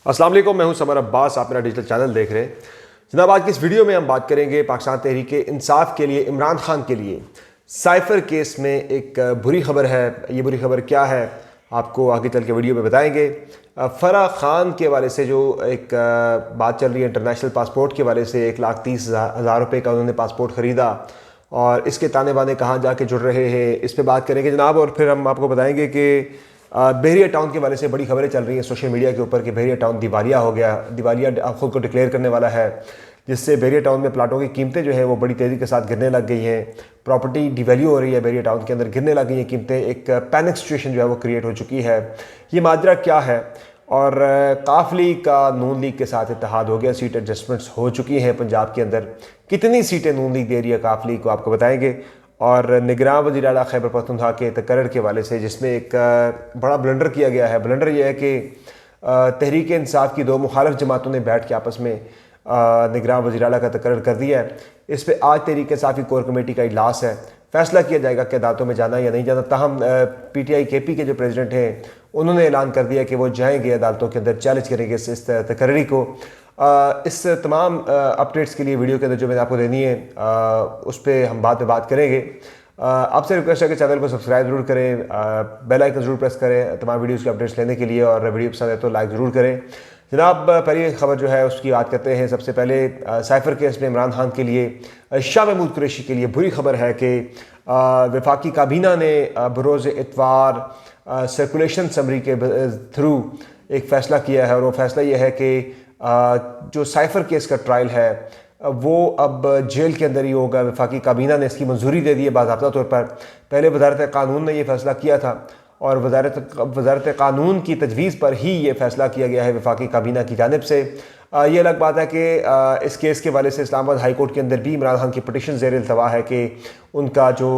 अस्सलाम वालेकुम, मैं हूं समर अब्बास। आप मेरा डिजिटल चैनल देख रहे हैं। जनाब, आज की इस वीडियो में हम बात करेंगे पाकिस्तान तहरीक इंसाफ के लिए इमरान खान के लिए साइफर केस में एक बुरी खबर है। ये बुरी खबर क्या है आपको आगे चल के वीडियो में बताएंगे। फराह खान के वाले से जो एक बात चल रही है इंटरनेशनल पासपोर्ट के वाले से 1,30,000 रुपये का उन्होंने पासपोर्ट ख़रीदा और इसके ताने बाने कहाँ जाके जुड़ रहे हैं, इस पर बात करेंगे जनाब। और फिर हम आपको बताएंगे कि बहरिया टाउन के वाले से बड़ी खबरें चल रही हैं सोशल मीडिया के ऊपर कि बहरिया टाउन दिवालिया हो गया, दिवालिया खुद को डिक्लेयर करने वाला है, जिससे बहरिया टाउन में प्लाटों की कीमतें जो है वो बड़ी तेज़ी के साथ गिरने लग गई हैं। प्रॉपर्टी डिवैल्यू हो रही है, बहरिया टाउन के अंदर गिरने लग गई हैं कीमतें। एक पैनिक सिचुएशन जो है वो क्रिएट हो चुकी है। ये माजरा क्या है? और काफली का नून लीग के साथ इत्तेहाद हो गया, सीट एडजस्टमेंट्स हो चुकी हैं पंजाब के अंदर। कितनी सीटें नून लीग दे रही है काफली को आपको बताएंगे। और निगरान वज़ीर आला खैबर पख्तूनख्वा के तकर्रर के वाले से जिसमें एक बड़ा ब्लंडर किया गया है। ब्लंडर यह है कि तहरीक इंसाफ की दो मुखालिफ जमातों ने बैठ के आपस में निगरान वज़ीर आला का तकर्रर कर दिया है। इस पर आज तहरीक इंसाफ की कोर कमेटी का इजलास है, फैसला किया जाएगा कि अदालतों में जाना या नहीं जाना। ताहम PTI KP के जो प्रेसिडेंट हैं उन्होंने ऐलान कर दिया कि वो जाएंगे अदालतों के अंदर, चैलेंज करेंगे इस तकर्री को। इस तमाम अपडेट्स के लिए वीडियो के अंदर जो मैंने आपको देनी है उस पर हम बाद में बात करेंगे। आपसे रिक्वेस्ट है कि चैनल को सब्सक्राइब जरूर करें, बेल आइकन जरूर प्रेस करें तमाम वीडियोस के अपडेट्स लेने के लिए, और वीडियो पसंद है तो लाइक ज़रूर करें। जनाब, पहली खबर जो है उसकी बात करते हैं। सबसे पहले साइफर केस में इमरान खान के लिए, शाह महमूद कुरैशी के लिए बुरी खबर है कि वफाकी काबीना ने बरोज़ इतवार सर्कुलेशन समरी के थ्रू एक फ़ैसला किया है। और वो फ़ैसला ये है कि जो साइफर केस का ट्रायल है वो अब जेल के अंदर ही होगा। वफाकी काबीना ने इसकी मंजूरी दे दी है बाज़ाब्ता तौर पर। पहले वज़ारत क़ानून ने यह फ़ैसला किया था और वज़ारत क़ानून की तजवीज़ पर ही ये फ़ैसला किया गया है वफाकी काबीना की जानिब से। ये अलग बात है कि इस केस के वाले से इस्लामाबाद हाई कोर्ट के अंदर भी इमरान खान की पटिशन ज़ेर इल्तवा है कि उनका जो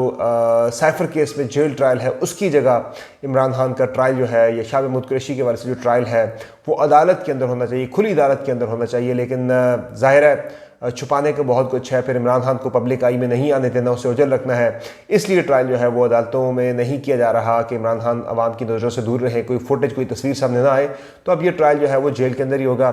साइफर केस में जेल ट्रायल है उसकी जगह इमरान खान का ट्रायल जो है, या शाह महमूद कुरैशी के वाले से जो ट्रायल है वो अदालत के अंदर होना चाहिए, खुली अदालत के अंदर होना चाहिए। लेकिन ज़ाहिर है छुपाने का बहुत कुछ है, फिर इमरान खान को पब्लिक आई में नहीं आने देना, उसे उजल रखना है, इसलिए ट्रायल जो है वो अदालतों में नहीं किया जा रहा कि इमरान खान अवाम की नज़रों से दूर रहे, कोई फुटेज कोई तस्वीर सामने ना आए। तो अब ये ट्रायल जो है वो जेल के अंदर ही होगा।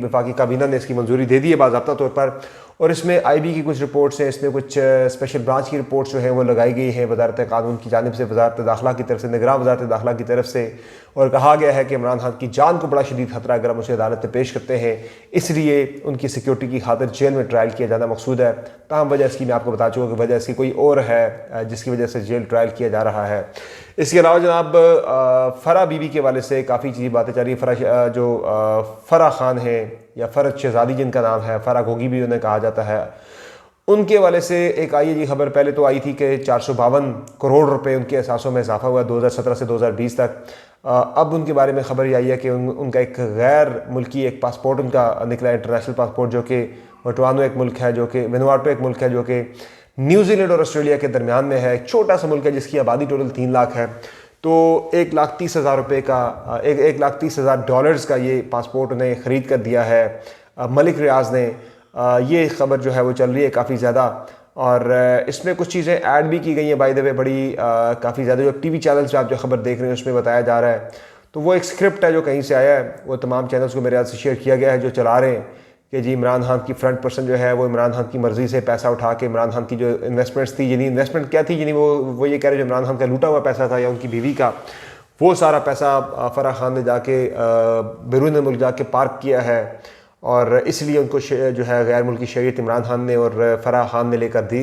वफाकी काबीना ने इसकी मंजूरी दे दी है बाज़ाब्ता तौर पर। और इसमें IB की कुछ रिपोर्ट्स हैं, इसमें कुछ स्पेशल ब्रांच की रिपोर्ट्स जो हैं वो लगाई गई हैं वज़ारत क़ानून की जानिब से, वज़ारत दाखिला की तरफ से, निगरान वज़ारत दाखिला की तरफ से। और कहा गया है कि इमरान खान की जान को बड़ा शदीद खतरा अगर हम उसे अदालत में पेश करते हैं, इसलिए उनकी सिक्योरिटी की खातिर जेल में ट्रायल किया जाना मकसूद है। ताहम वजह इसकी मैं आपको बता चुका कि वजह इसकी कोई और है जिसकी वजह से जेल ट्रायल किया जा रहा है। इसके अलावा जनाब, फ़राह बीबी के वाले से काफ़ी चीज़ बातें चल रही है। फ़राह खान है या फ़रद शहज़ादी जिनका नाम है, फ़राह घोगी भी उन्हें कहा जाता है, उनके वाले से एक आई है जी खबर। पहले तो आई थी कि 452 करोड़ रुपए उनके असासों में इजाफा हुआ 2017 से 2020 तक। अब उनके बारे में खबर ये आई है कि उनका एक गैर मुल्की एक पासपोर्ट उनका निकला, इंटरनेशनल पासपोर्ट, जो कि वटवानो एक मुल्क है, जो कि वेनुआटो एक मुल्क है, जो कि न्यूजीलैंड और ऑस्ट्रेलिया के दरमियान में है। एक छोटा सा मुल्क है जिसकी आबादी टोटल 3 लाख है। तो 1,30,000 रुपये का, $1,30,000 का ये पासपोर्ट उन्हें ख़रीद कर दिया है मलिक रियाज ने। ये खबर जो है वो चल रही है काफ़ी ज़्यादा। और इसमें कुछ चीज़ें ऐड भी की गई हैं बाय द वे, बड़ी काफ़ी ज़्यादा। जो TV चैनल्स पे आप जो खबर देख रहे हैं उसमें बताया जा रहा है, तो वो एक स्क्रिप्ट है जो कहीं से आया है, वो तमाम चैनल्स को मेरे हाथ से शेयर किया गया है जो चला रहे हैं कि जी इमरान खान की फ्रंट पर्सन जो है वो इमरान खान की मर्ज़ी से पैसा उठा के इमरान खान की जो इन्वेस्टमेंट्स थी, यानी इन्वेस्टमेंट क्या थी, यानी वो ये कह रहे जो इमरान खान का लूटा हुआ पैसा था या उनकी बीवी का, वो सारा पैसा फ़राह खान ने जाके बैरून मुल्क जाके पार्क किया है। और इसलिए उनको जो है गैर मुल्की शरीयत इमरान खान ने और फ़राह खान ने लेकर दी,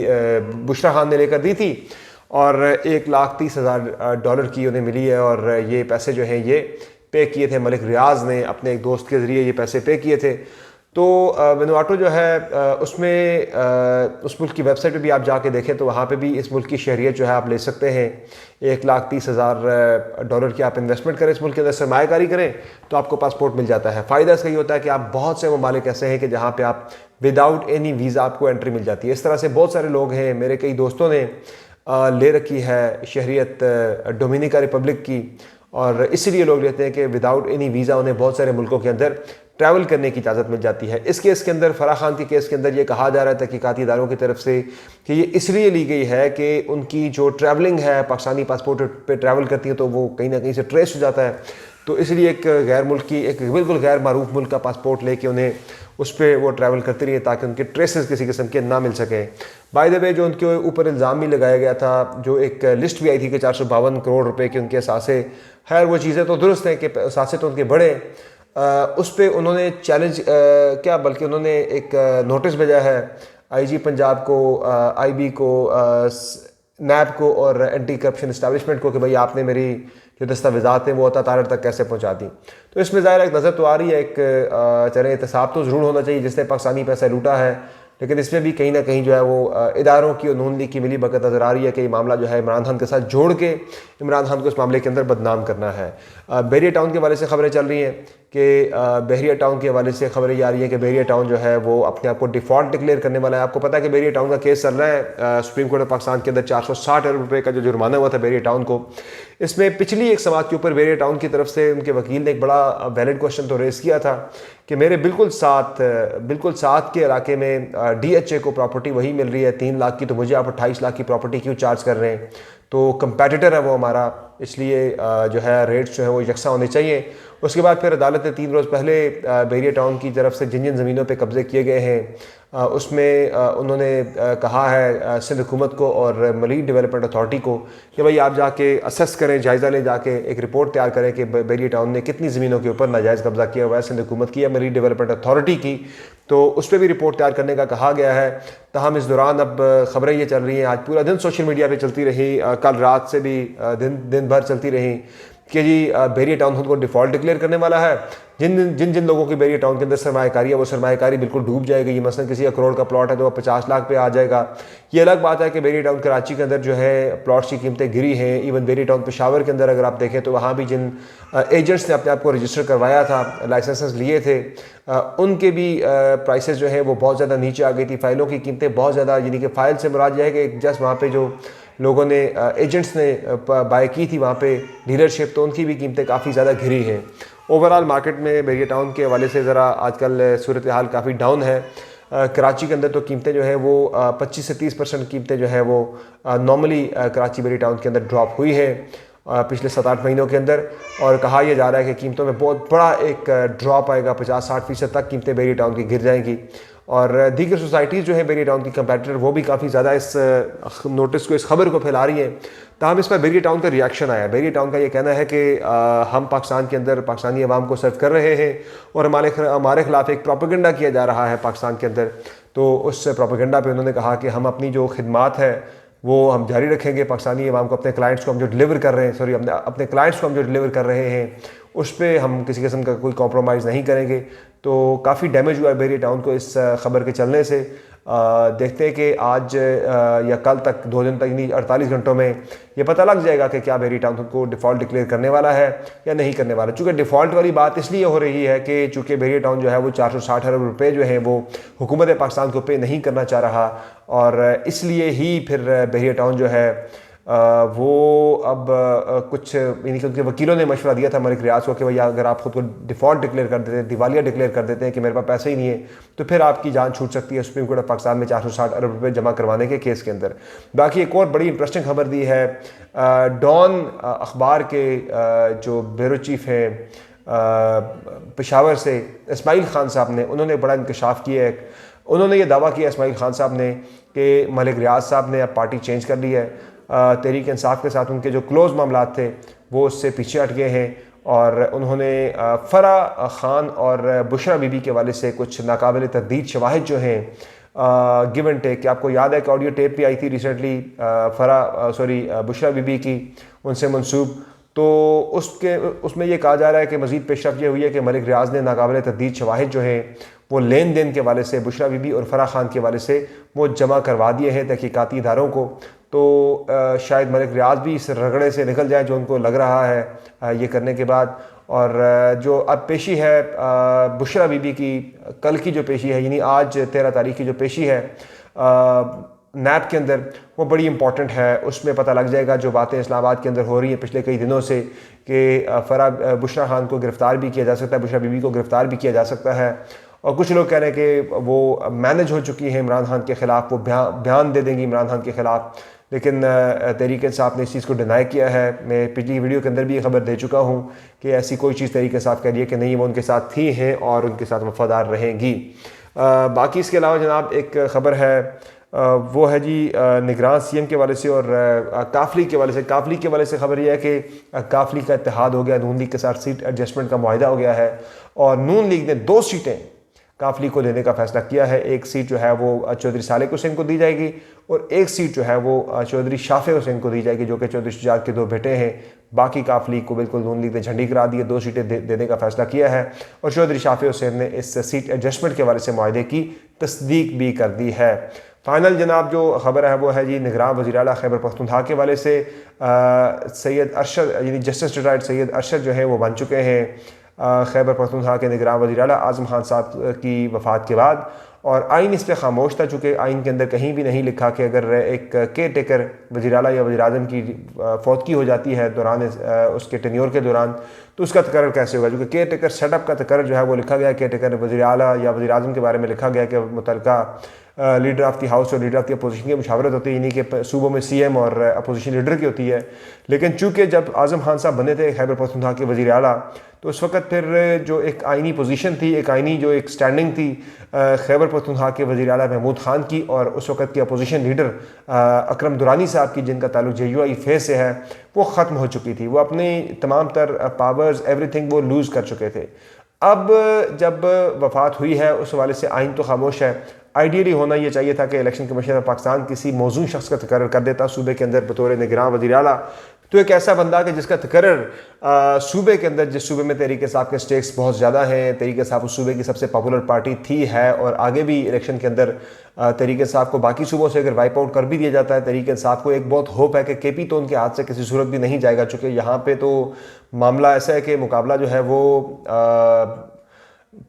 बुशरा खान ने लेकर दी थी। और $1,30,000 की उन्हें मिली है। और ये पैसे जो हैं ये पे किए थे मलिक रियाज ने, अपने एक दोस्त के ज़रिए ये पैसे पे किए थे। तो वेनुआटो जो है उसमें उस मुल्क की वेबसाइट पे भी आप जाके देखें तो वहाँ पे भी इस मुल्क की शहरियत जो है आप ले सकते हैं। $1,30,000 की आप इन्वेस्टमेंट करें, इस मुल्क के अंदर सरमायाकारी करें तो आपको पासपोर्ट मिल जाता है। फ़ायदा इसका ये होता है कि आप बहुत से ममालिक ऐसे हैं कि जहाँ पे आप विदाउट एनी वीज़ा आपको एंट्री मिल जाती है। इस तरह से बहुत सारे लोग हैं, मेरे कई दोस्तों ने ले रखी है शहरियत डोमिनिका रिपब्लिक की, और इसीलिए लोग लेते हैं कि विदाउट एनी वीज़ा उन्हें बहुत सारे मुल्कों के अंदर ट्रैवल करने की इजाज़त मिल जाती है। इस केस के अंदर, फ़राह खान के केस के अंदर ये कहा जा रहा है तहकीकाती इदारों की तरफ से कि ये इसलिए ली गई है कि उनकी जो ट्रैवलिंग है, पाकिस्तानी पासपोर्ट पे ट्रैवल करती है तो वो कहीं ना कहीं से ट्रेस हो जाता है। तो इसलिए एक गैर मुल्की, एक बिल्कुल गैर मारूफ मुल्क का पासपोर्ट लेके उन्हें उस पर वो ट्रैवल करती रही ताकि उनके ट्रेसेस किसी किस्म के ना मिल सकें। बाय द वे जो उनके ऊपर इल्ज़ाम भी लगाया गया था, जो एक लिस्ट भी आई थी कि 452 करोड़ रुपए के उनके असासे, खैर वो चीज़ें तो दुरुस्त हैं कि असासे तो उनके बड़े, उस पर उन्होंने चैलेंज क्या बल्कि उन्होंने एक नोटिस भेजा है IG पंजाब को, IB को, नैब को और एंटी करप्शन इस्टेब्लिशमेंट को कि भाई आपने मेरी जो दस्तावेज़ात हैं वो अता तारड़ तक कैसे पहुंचा दी। तो इसमें ज़ाहिर एक नज़र तो आ रही है, एक चले एहतसाब तो ज़रूर होना चाहिए जिसने पाकिस्तानी पैसा लूटा है, लेकिन इसमें भी कहीं ना कहीं जो है वो इदारों की और नून लीग की मिली भगत नज़र आ रही है कि ये मामला जो है इमरान खान के साथ जोड़ के इमरान खान को इस मामले के अंदर बदनाम करना है। बहरिया टाउन के हवाले से खबरें चल रही हैं कि बहरिया टाउन के हवाले से खबरें आ रही है कि बहरिया टाउन जो है वो अपने आप को डिफ़ॉल्ट डिक्लेयर करने वाला है। आपको पता है कि बहरिया टाउन का केस चल रहा है सुप्रीम कोर्ट ऑफ पाकिस्तान के अंदर। 460 अरब रुपये का जो जुर्माना हुआ था बहरिया टाउन को, इसमें पिछली एक समात के ऊपर बहरिया टाउन की तरफ से उनके वकील ने एक बड़ा वैलिड क्वेश्चन तो रेस किया था कि मेरे बिल्कुल साथ के इलाके में DHA को प्रॉपर्टी वही मिल रही है 3 लाख की, तो मुझे आप 28 लाख की प्रॉपर्टी क्यों चार्ज कर रहे हैं? तो कंपेटिटर है वो हमारा, इसलिए जो है रेट्स जो है वो यकसा होने चाहिए। उसके बाद फिर अदालत ने 3 रोज़ पहले बहरिया टाउन की तरफ से जिन जिन ज़मीनों पे कब्ज़े किए गए हैं उसमें उन्होंने कहा है सिंध हुकूमत को और मरीन डेवलपमेंट अथॉरिटी को कि भाई आप जाके असेस करें, जायज़ा लें, जाके एक रिपोर्ट तैयार करें कि बहरिया टाउन ने कितनी ज़मीनों के ऊपर नाजायज़ कब्ज़ा किया हुआ है, सिंध हुकूमत की या मरीन डेवलपमेंट अथॉरिटी की। तो उस पर भी रिपोर्ट तैयार करने का कहा गया है। तहम इस दौरान अब खबरें ये चल रही हैं, आज पूरा दिन सोशल मीडिया पर चलती रही, कल रात से भी दिन भर चलती रही कि जी बहरिया टाउन खुद को डिफ़ॉल्ट डिक्लेयर करने वाला है। जिन लोगों की बहरिया टाउन के अंदर सरमायाकारी है वो सरमायाकारी बिल्कुल डूब जाएगी। ये मसलन किसी 1 करोड़ का प्लॉट है तो 50 लाख पे आ जाएगा। ये अलग बात है कि बहरिया टाउन कराची के अंदर जो है प्लॉट्स की कीमतें गिरी हैं। इवन बहरिया टाउन पेशावर के अंदर अगर आप देखें तो वहाँ भी जिन एजेंट्स ने अपने आप को रजिस्टर करवाया था, लाइसेंसेस लिए थे, उनके भी प्राइसेस जो है वो बहुत ज़्यादा नीचे आ गई थी। फ़ाइलों की कीमतें बहुत ज़्यादा, यानी कि फ़ाइल से मुराद यह है कि जस्ट वहाँ पे जो लोगों ने एजेंट्स ने बाय की थी वहाँ पे डीलरशिप, तो उनकी भी कीमतें काफ़ी ज़्यादा घिरी हैं। ओवरऑल मार्केट में बहरिया टाउन के हवाले से ज़रा आजकल सूरत हाल काफ़ी डाउन है। कराची के अंदर तो कीमतें जो है वो 25 से 30% कीमतें जो है वो नॉर्मली कराची बहरिया टाउन के अंदर ड्रॉप हुई है पिछले 7-8 महीनों के अंदर, और कहा यह जा रहा है कि कीमतों में बहुत बड़ा एक ड्रॉप आएगा, 50-60% तक कीमतें बहरिया टाउन की गिर जाएंगी। और दीगर सोसाइटीज़ जो है बहरिया टाउन की कंपेटिटर वो भी काफ़ी ज़्यादा इस नोटिस को, इस खबर को फैला रही हैं। ताहम इस पर बहरिया टाउन का रिएक्शन आया। बहरिया टाउन का ये कहना है कि हम पाकिस्तान के अंदर पाकिस्तानी अवाम को सर्व कर रहे हैं और हमारे खिलाफ एक प्रोपेगेंडा किया जा रहा है पाकिस्तान के अंदर। तो उस प्रोपेगेंडा पे उन्होंने कहा कि हम अपनी जो खिदमात है वो हम जारी रखेंगे, पाकिस्तानी अवाम को अपने क्लाइंट्स को हम जो डिलीवर कर रहे हैं, अपने क्लाइंट्स को हम जो डिलीवर कर रहे हैं उस पर हम किसी किस्म का कोई कॉम्प्रोमाइज़ नहीं करेंगे। तो काफ़ी डैमेज हुआ है बहरिया टाउन को इस खबर के चलने से। देखते हैं कि आज या कल तक, 2 दिन तक, यानी 48 घंटों में ये पता लग जाएगा कि क्या बहरिया टाउन को डिफ़ॉल्ट डिक्लेयर करने वाला है या नहीं करने वाला। चूँकि डिफ़ॉल्ट वाली बात इसलिए हो रही है कि चूँकि बहरिया टाउन जो है वो 460 अरब रुपये जो है वो हुकूमत पाकिस्तान को पे नहीं करना चाह रहा, और इसलिए ही फिर बहरिया टाउन जो है वो अब कुछ, यानी कि उनके वकीलों ने मशवरा दिया था मलिक रियाज को कि भैया अगर आप खुद को डिफ़ॉल्ट डिक्लेयर कर देते हैं, दिवालिया डिक्लेयर कर देते हैं कि मेरे पास पैसे ही नहीं है, तो फिर आपकी जान छूट सकती है सुप्रीम कोर्ट ऑफ पाकिस्तान में 460 अरब रुपये जमा करवाने के केस के अंदर। बाकी एक और बड़ी इंटरेस्टिंग खबर दी है डॉन अखबार के जो ब्यूरो चीफ हैं पेशावर से इस्माइल खान साहब ने, उन्होंने बड़ा इंकशाफ किया है। उन्होंने ये दावा किया इस्माइल खान साहब ने कि मलिक रियाज साहब ने अब पार्टी चेंज कर ली है, तहरीक इंसाफ के साथ उनके जो क्लोज़ मामलात थे वो उससे पीछे हट गए हैं, और उन्होंने फ़रा खान और बुशरा बीबी के हवाले से कुछ नाकाबिल तरदीद शवाहिद जो हैं गिव एंड टेक, कि आपको याद है कि ऑडियो टेप भी आई थी रिसेंटली बुशरा बीबी की उनसे मंसूब, तो उसमें ये कहा जा रहा है कि मज़ीद पेशरफ ये हुई है कि मलिक रियाज ने नाकाबिल तरदीद शवाहिद जो हैं वो लेन देन के हवाले से बुशरा बीबी और फ़रा खान के हवाले से वो जमा करवा दिए हैं तहकीकाती इदारों को। तो शायद मलिक रियाज भी इस रगड़े से निकल जाए जो उनको लग रहा है ये करने के बाद। और जो अब पेशी है बुशरा बीबी की, कल की जो पेशी है, यानी आज 13 तारीख की जो पेशी है नैब के अंदर, वो बड़ी इंपॉर्टेंट है। उसमें पता लग जाएगा जो बातें इस्लामाबाद के अंदर हो रही हैं पिछले कई दिनों से कि बुशरा खान को गिरफ़्तार भी किया जा सकता है, बुशरा बीबी को गिरफ़्तार भी किया जा सकता है, और कुछ लोग कह रहे हैं कि वो मैनेज हो चुकी है इमरान खान के ख़िलाफ़, वो बयान दे देंगी इमरान खान के ख़िलाफ़ लेकिन तहरीक इंसाफ ने इस चीज़ को डिनाई किया है। मैं पिछली वीडियो के अंदर भी ये खबर दे चुका हूँ कि ऐसी कोई चीज़ तहरीक इंसाफ कह रही है कि नहीं, वो उनके साथ थी हैं और उनके साथ वफादार रहेंगी। बाकी इसके अलावा जनाब एक ख़बर है, वो है जी निगरान सीएम के वाले से और काफली के वाले से। काफली के वाले से खबर यह है कि काफली का इत्तेहाद हो गया, नून लीग के साथ सीट एडजस्टमेंट का मुआहिदा हो गया है और नून लीग ने 2 सीटें काफली को देने का फैसला किया है। एक सीट जो है वो चौधरी सालेक हुसैन को दी जाएगी और एक सीट जो है वो चौधरी शाफे हुसैन को दी जाएगी, जो कि चौधरी शुजात के 2 बेटे हैं। बाकी काफली को बिल्कुल नून लीग ने झंडी करा दी है, 2 सीटें देने का फैसला किया है और चौधरी शाफे हुसैन ने इस सीट एडजस्टमेंट के वाले से मुआहिदे की तस्दीक भी कर दी है। फाइनल जनाब जो खबर है वो है जी निगरान वज़ीर आला खैबर पख्तूनख्वा के वाले से सैयद अरशद यानी जस्टिस रिटायर्ड सैयद अरशद जो है वो बन चुके हैं खैबर पख्तूनख्वा के निगरान वज़ीर आला आज़म खान साहब की वफ़ात के बाद। और आइन इस पर खामोश था, चूँकि आइन के अंदर कहीं भी नहीं लिखा कि अगर एक केयर टेकर वज़ीर आला या वज़ीर आज़म की फौतगी हो जाती है दौरान उसके टेन्योर के दौरान तो उसका तकर्रर कैसे होगा। क्योंकि केयर टेकर सेटअप का तकर्रर जो है वो लिखा गया, केयर टेकर वज़ीर आला या वज़ीर आज़म के बारे में लिखा गया कि मुतल्लिका लीडर ऑफ द हाउस और लीडर ऑफ द अपोजिशन की मुशावरत होती है, यानी कि सूबों में सीएम और अपोजिशन लीडर की होती है। लेकिन चूँकि जब आज़म खान साहब बने थे खैबर पख्तूनख्वा के वज़ीर आला तो उस वक़्त फिर जो एक आइनी पोजीशन थी, एक आइनी जो एक स्टैंडिंग थी खैबर पख्तूनख्वा के वज़ीर आला महमूद खान की और उस वक़्त के अपोजिशन लीडर अकरम दुरानी साहब की, जिनका ताल्लुक JUI फेस से है, वो ख़त्म हो चुकी थी। वो अपनी तमाम तर पावर्स एवरीथिंग वो लूज़ कर चुके थे। अब जब वफ़ात हुई है उस हवाले से आइन तो खामोश है। आइडियली होना ये चाहिए था कि इलेक्शन कमीशन ऑफ पाकिस्तान किसी मौजूद शख्स का तकर्रर कर देता सूबे के अंदर बतौर निगरान वज़ीर आला। तो एक ऐसा बंदा कि जिसका तकर्रर सूबे के अंदर, जिस सूबे में तहरीक इंसाफ के स्टेक्स बहुत ज़्यादा हैं, तहरीक इंसाफ उस सूबे की सबसे पॉपुलर पार्टी थी है और आगे भी इलेक्शन के अंदर तहरीक इंसाफ को बाकी सूबों से अगर वाइप आउट कर भी दिया जाता है, तहरीक इंसाफ को एक बहुत होप है कि KP तो उनके हाथ से किसी सूरत भी नहीं जाएगा। चूँकि यहाँ पर तो मामला ऐसा है कि मुकाबला जो है वो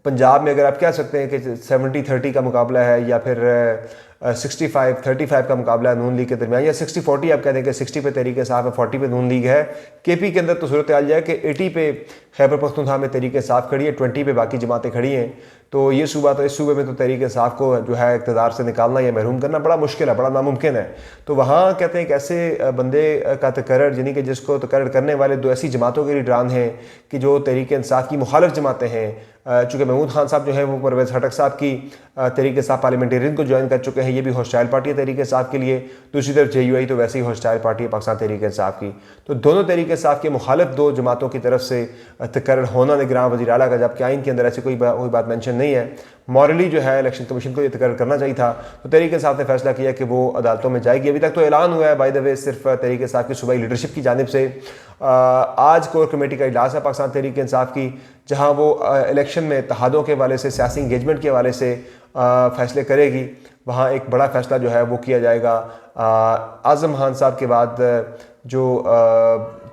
पंजाब में अगर आप कह सकते हैं कि 70-30 का मुकाबला है या फिर 65-35 का मुकाबला है नून लीग के दरमियान, या 60-40 आप कह दें कि 60 पे तहरीक इंसाफ है, 40 पे नून लीग है। KP के अंदर तो सूरत हाल जाए कि 80 पे खैबर पख्तूनख्वा में तहरीक इंसाफ खड़ी है, 20 पे बाकी जमातें खड़ी हैं। तो ये सूबा तो इस सूबे में तो तहरीक इंसाफ को जो है इक़्तिदार से निकालना या महरूम करना बड़ा मुश्किल है, बड़ा नामुमकिन है। तो वहाँ कहते हैं कि ऐसे बंदे का तकर्रर, यानी कि जिसको तकर्रर करने वाले 2 ऐसी जमातों के लीडरान हैं कि जो तहरीक इंसाफ की मुखालिफ जमातें हैं। चूँकि महमूद खान साहब जो है वो परवेज़ खटक साहब की तहरीक इंसाफ पार्लियामेंटेरियन को ज्वाइन कर चुके हैं, ये भी हॉस्टाइल पार्टी है तहरीक इंसाफ के लिए। दूसरी तरफ JUI तो वैसे ही हॉस्टाइल पार्टी है पाकिस्तान तहरीक इंसाफ की। तो दोनों तहरीक इंसाफ के मुखालिफ 2 जमातों की तरफ से तकर्रर होना निगरान वज़ीर आला का, जबकि आइन के अंदर ऐसी कोई बात मेंशन नहीं है। मॉरली जो है इलेक्शन कमीशन को ये तकर्रर करना चाहिए था। तो तहरीक इंसाफ ने फैसला किया कि वो अदालतों में जाएगी। अभी तक तो ऐलान हुआ है बाय द वे सिर्फ तहरीक इंसाफ की सूबाई लीडरशिप की जानिब से। आज कोर कमेटी का इजलास है पाकिस्तान तहरीक इंसाफ की, जहाँ वो इलेक्शन में इत्तेहादों के हवाले से, सियासी इंगेजमेंट के हवाले से फैसले करेगी। वहाँ एक बड़ा फैसला जो है वो किया जाएगा। आज़म खान साहब के बाद जो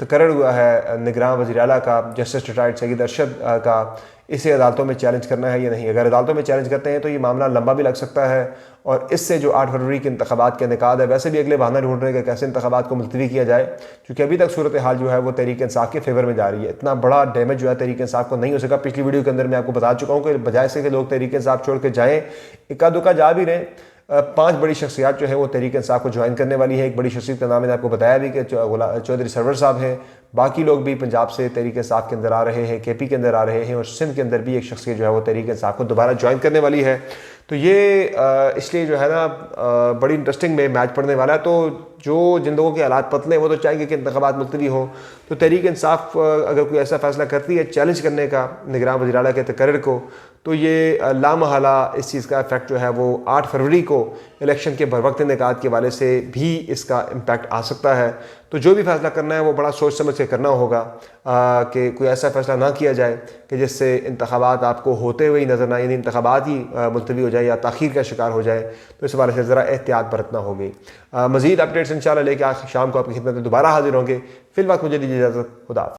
तकर्रर हुआ है निगरान वज़ीर आला का, जस्टिस रिटायर्ड सैयद अरशद का, इसे अदालतों में चैलेंज करना है या नहीं। अगर अदालतों में चैलेंज करते हैं तो ये मामला लंबा भी लग सकता है और इससे जो 8 फरवरी के इंतखाबात के इनेकाद है, वैसे भी अगले बहाना ढूंढ रहे हैं कि कैसे इंतखाबात को मुलतवी किया जाए, क्योंकि अभी तक सूरत हाल जो है वो तहरीक इंसाफ के फेवर में जा रही है। इतना बड़ा डैमेज जो है तहरीक इंसाफ को नहीं हो सका। पिछली वीडियो के अंदर मैं आपको बता चुका हूँ कि बजाय से कि लोग तहरीक इंसाफ छोड़ के जाएँ, इक्का दुक्का जा भी रहे, 5 बड़ी शख्सियात जो है वो तहरीक इंसाफ को ज्वाइन करने वाली है। एक बड़ी शख्सियत का नाम मैंने आपको बताया भी कि चौधरी सरवर साहब हैं। बाकी लोग भी पंजाब से तहरीक इंसाफ के अंदर आ रहे हैं, KP के अंदर आ रहे हैं और सिंध के अंदर भी एक शख्सियत जो है वो तहरीक इंसाफ को दोबारा ज्वाइन करने वाली है। तो ये इसलिए जो है ना बड़ी इंटरेस्टिंग में मैच पड़ने वाला है। तो जो जिन लोगों के हालात पतले हैं वो तो चाहेंगे कि इंतखाबात मुलतवी हो। तो तहरीक इंसाफ अगर कोई ऐसा फैसला करती है चैलेंज करने का निगरान वज़ीर आला के तकर्रर को, तो ये लामहला इस चीज़ का इफेक्ट जो है वो 8 फरवरी को इलेक्शन के बरवक्त इनेकाद के वाले से भी इसका इम्पैक्ट आ सकता है। तो जो भी फैसला करना है वो बड़ा सोच समझ के करना होगा कि कोई ऐसा फैसला ना किया जाए कि जिससे इंतखाबात आपको होते हुए ही नजर ना, यानी इंतखाबात ही मुलतवी हो जाए या ताख़ीर का शिकार हो जाए। तो इस बारे से ज़रा एहतियात बरतना होगी। मज़ीद अपडेट्स इंशाल्लाह लेके आज शाम को आपकी खिदमत में दोबारा हाजिर होंगे। फिल वक्त मुझे दीजिए इजाज़त। खुदा।